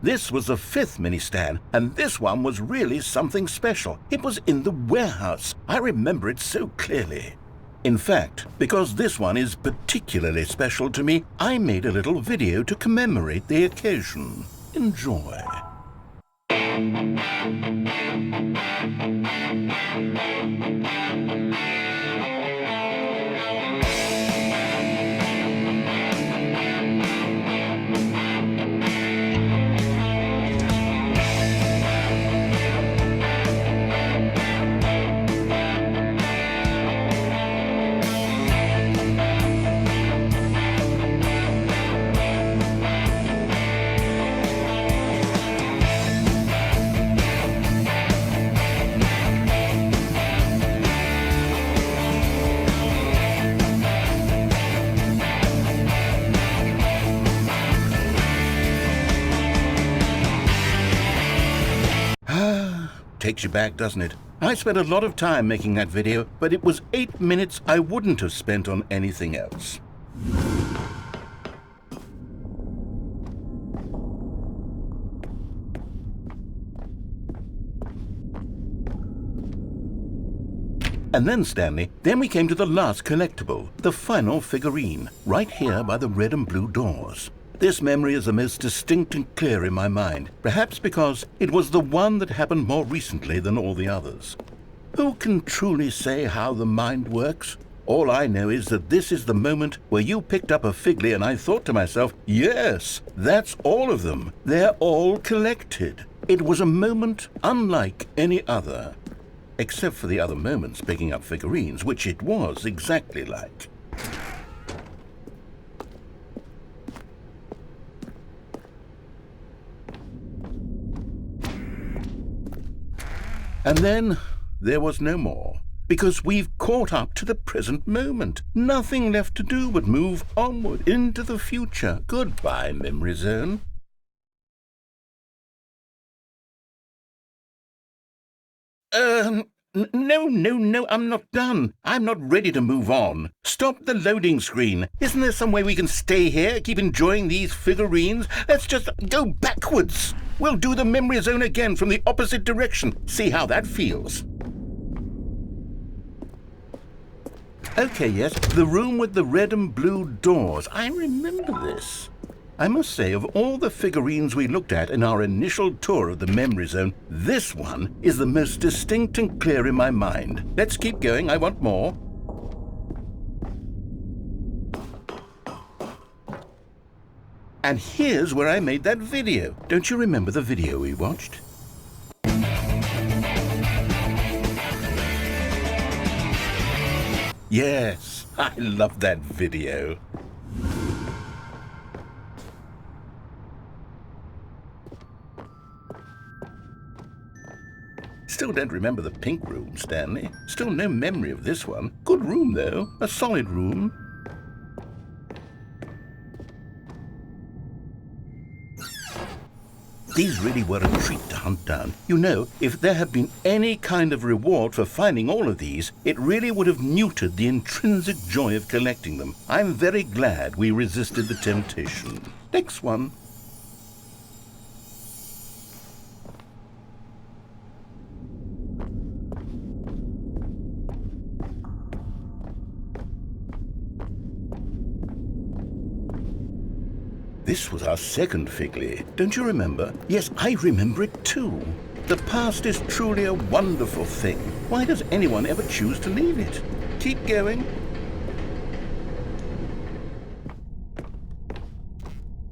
This was the 5th mini Stan, and this one was really something special. It was in the warehouse. I remember it so clearly. In fact, because this one is particularly special to me, I made a little video to commemorate the occasion. Enjoy. Takes you back, doesn't it? I spent a lot of time making that video, but it was 8 minutes I wouldn't have spent on anything else. And then, Stanley, we came to the last collectible, the final figurine, right here by the red and blue doors. This memory is the most distinct and clear in my mind, perhaps because it was the one that happened more recently than all the others. Who can truly say how the mind works? All I know is that this is the moment where you picked up a Figly and I thought to myself, yes, that's all of them. They're all collected. It was a moment unlike any other, except for the other moments picking up figurines, which it was exactly like. And then there was no more, because we've caught up to the present moment. Nothing left to do but move onward into the future. Goodbye, Memory Zone. No, I'm not done. I'm not ready to move on. Stop the loading screen. Isn't there some way we can stay here, keep enjoying these figurines? Let's just go backwards. We'll do the Memory Zone again from the opposite direction. See how that feels. Okay, yes, the room with the red and blue doors. I remember this. I must say, of all the figurines we looked at in our initial tour of the Memory Zone, this one is the most distinct and clear in my mind. Let's keep going. I want more. And here's where I made that video. Don't you remember the video we watched? Yes, I love that video. Still don't remember the pink room, Stanley. Still no memory of this one. Good room, though. A solid room. These really were a treat to hunt down. You know, if there had been any kind of reward for finding all of these, it really would have neutered the intrinsic joy of collecting them. I'm very glad we resisted the temptation. Next one. This was our second Figly. Don't you remember? Yes, I remember it too. The past is truly a wonderful thing. Why does anyone ever choose to leave it? Keep going.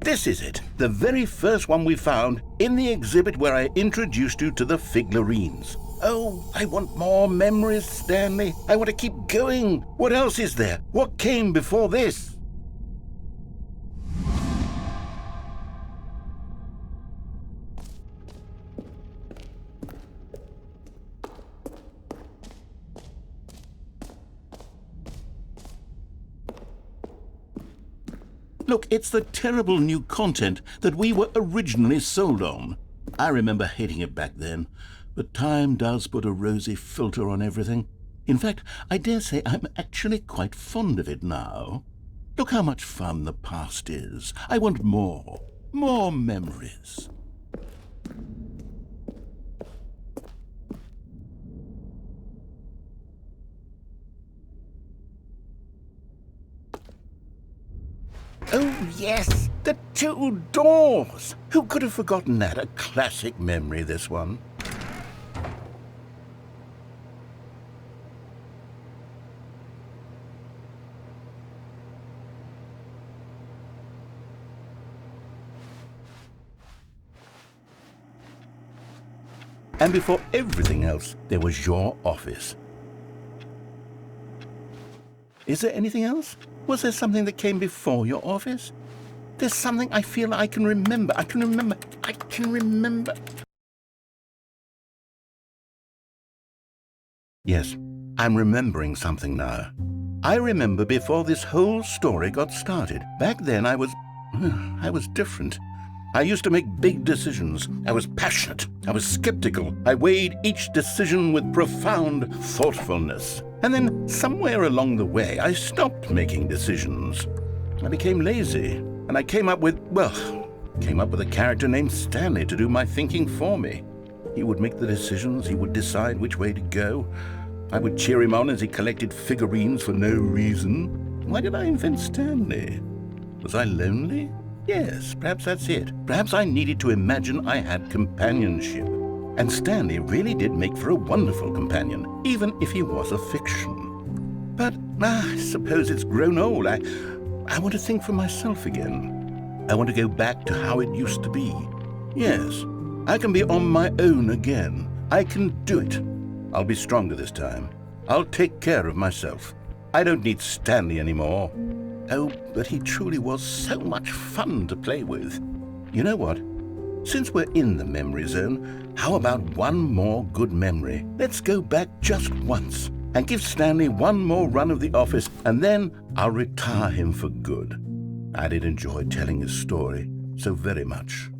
This is it, the very first one we found in the exhibit where I introduced you to the figurines. Oh, I want more memories, Stanley. I want to keep going. What else is there? What came before this? Look, it's the terrible new content that we were originally sold on. I remember hating it back then, but time does put a rosy filter on everything. In fact, I dare say I'm actually quite fond of it now. Look how much fun the past is. I want more memories. Oh, yes, the two doors. Who could have forgotten that? A classic memory, this one. And before everything else, there was your office. Is there anything else? Was there something that came before your office? There's something I feel I can remember. I can remember. Yes, I'm remembering something now. I remember before this whole story got started. Back then I was different. I used to make big decisions. I was passionate. I was skeptical. I weighed each decision with profound thoughtfulness. And then somewhere along the way, I stopped making decisions. I became lazy, and I came up with a character named Stanley to do my thinking for me. He would make the decisions. He would decide which way to go. I would cheer him on as he collected figurines for no reason. Why did I invent Stanley? Was I lonely? Yes, perhaps that's it. Perhaps I needed to imagine I had companionship. And Stanley really did make for a wonderful companion, even if he was a fiction. But I suppose it's grown old. I want to think for myself again. I want to go back to how it used to be. Yes, I can be on my own again. I can do it. I'll be stronger this time. I'll take care of myself. I don't need Stanley anymore. Oh, but he truly was so much fun to play with. You know what? Since we're in the memory zone, how about one more good memory? Let's go back just once and give Stanley one more run of the office, and then I'll retire him for good. I did enjoy telling his story so very much.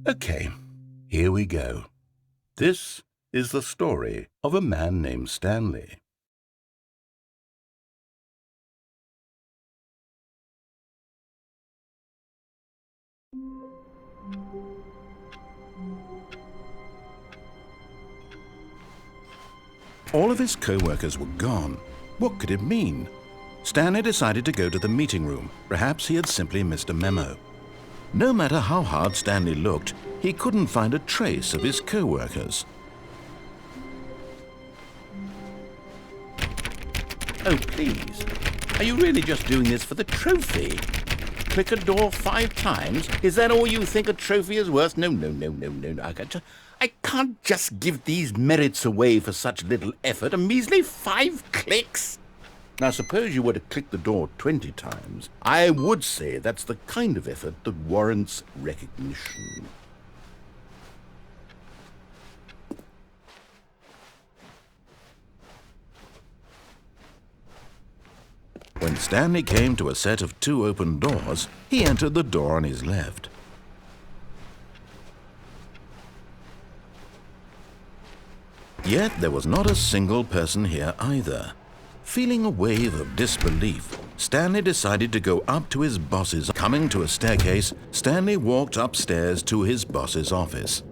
Okay, here we go. This is the story of a man named Stanley. All of his co-workers were gone. What could it mean? Stanley decided to go to the meeting room. Perhaps he had simply missed a memo. No matter how hard Stanley looked, he couldn't find a trace of his co-workers. Oh, please. Are you really just doing this for the trophy? Click a door 5 times? Is that all you think a trophy is worth? No. I can't just give these merits away for such little effort. A measly 5 clicks? Now, suppose you were to click the door 20 times. I would say that's the kind of effort that warrants recognition. When Stanley came to a set of 2 open doors, he entered the door on his left. Yet there was not a single person here either. Feeling a wave of disbelief, Stanley decided to go up to his boss's. Coming to a staircase, Stanley walked upstairs to his boss's office.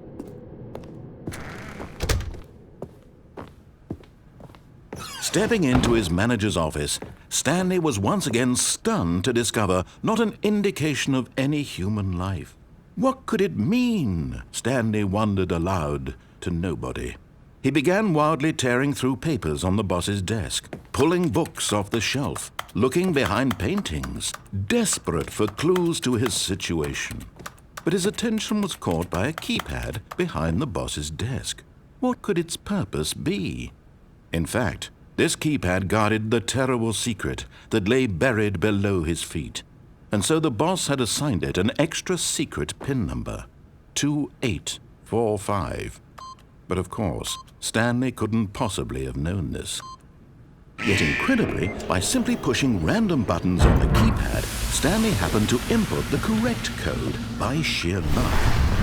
Stepping into his manager's office, Stanley was once again stunned to discover not an indication of any human life. What could it mean? Stanley wondered aloud to nobody. He began wildly tearing through papers on the boss's desk, pulling books off the shelf, looking behind paintings, desperate for clues to his situation. But his attention was caught by a keypad behind the boss's desk. What could its purpose be? In fact, this keypad guarded the terrible secret that lay buried below his feet. And so the boss had assigned it an extra secret PIN number, 2845. But of course, Stanley couldn't possibly have known this. Yet incredibly, by simply pushing random buttons on the keypad, Stanley happened to input the correct code by sheer luck.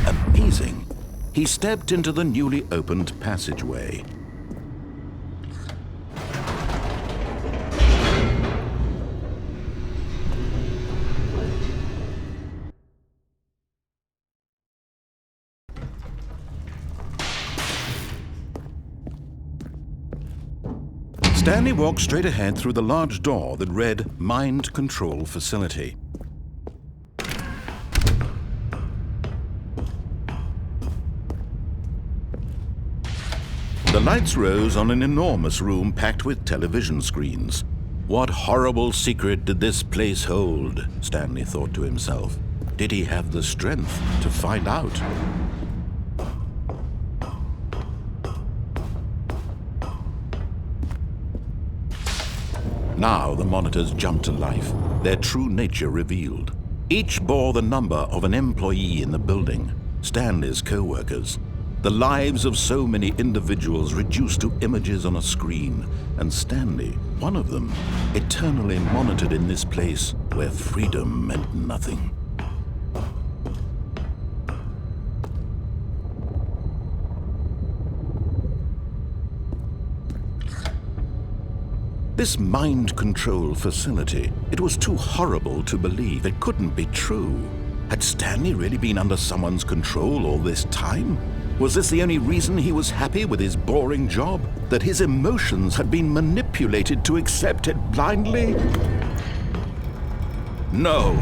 Amazing. He stepped into the newly opened passageway. Stanley walked straight ahead through the large door that read Mind Control Facility. The lights rose on an enormous room packed with television screens. What horrible secret did this place hold? Stanley thought to himself. Did he have the strength to find out? Now the monitors jumped to life, their true nature revealed. Each bore the number of an employee in the building, Stanley's co-workers. The lives of so many individuals reduced to images on a screen, and Stanley, one of them, eternally monitored in this place where freedom meant nothing. This mind control facility, it was too horrible to believe. It couldn't be true. Had Stanley really been under someone's control all this time? Was this the only reason he was happy with his boring job? That his emotions had been manipulated to accept it blindly? No,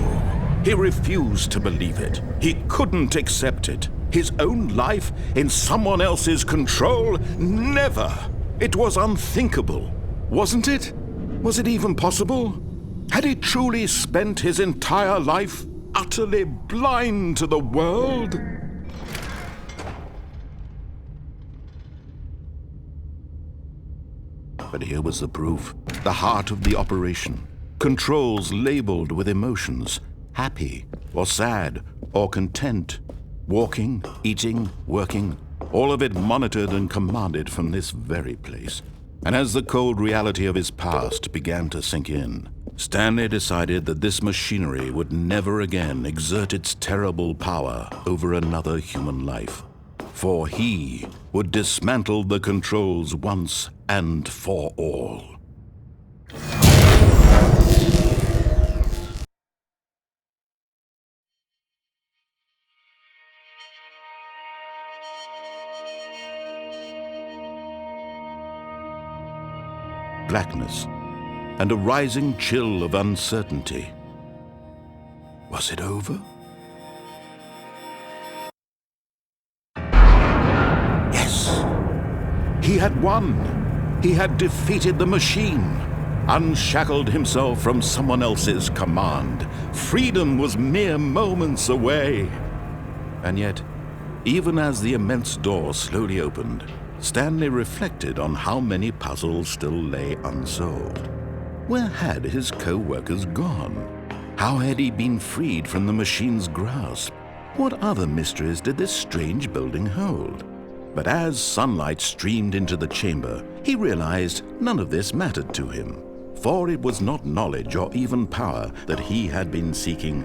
he refused to believe it. He couldn't accept it. His own life in someone else's control? Never! It was unthinkable. Wasn't it? Was it even possible? Had he truly spent his entire life utterly blind to the world? But here was the proof. The heart of the operation. Controls labeled with emotions. Happy, or sad, or content. Walking, eating, working. All of it monitored and commanded from this very place. And as the cold reality of his past began to sink in, Stanley decided that this machinery would never again exert its terrible power over another human life. For he would dismantle the controls once and for all. Blackness, and a rising chill of uncertainty. Was it over? Yes! He had won! He had defeated the machine, unshackled himself from someone else's command. Freedom was mere moments away. And yet, even as the immense door slowly opened, Stanley reflected on how many puzzles still lay unsolved. Where had his co-workers gone? How had he been freed from the machine's grasp? What other mysteries did this strange building hold? But as sunlight streamed into the chamber, he realized none of this mattered to him, for it was not knowledge or even power that he had been seeking,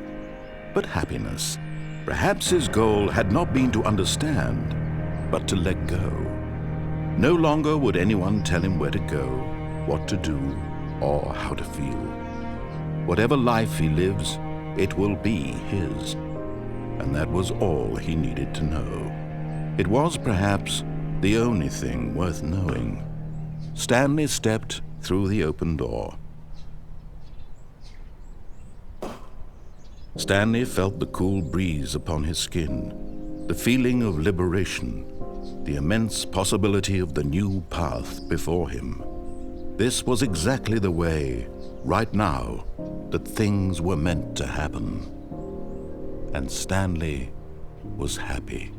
but happiness. Perhaps his goal had not been to understand, but to let go. No longer would anyone tell him where to go, what to do, or how to feel. Whatever life he lives, it will be his. And that was all he needed to know. It was perhaps the only thing worth knowing. Stanley stepped through the open door. Stanley felt the cool breeze upon his skin, the feeling of liberation, the immense possibility of the new path before him. This was exactly the way, right now, that things were meant to happen. And Stanley was happy.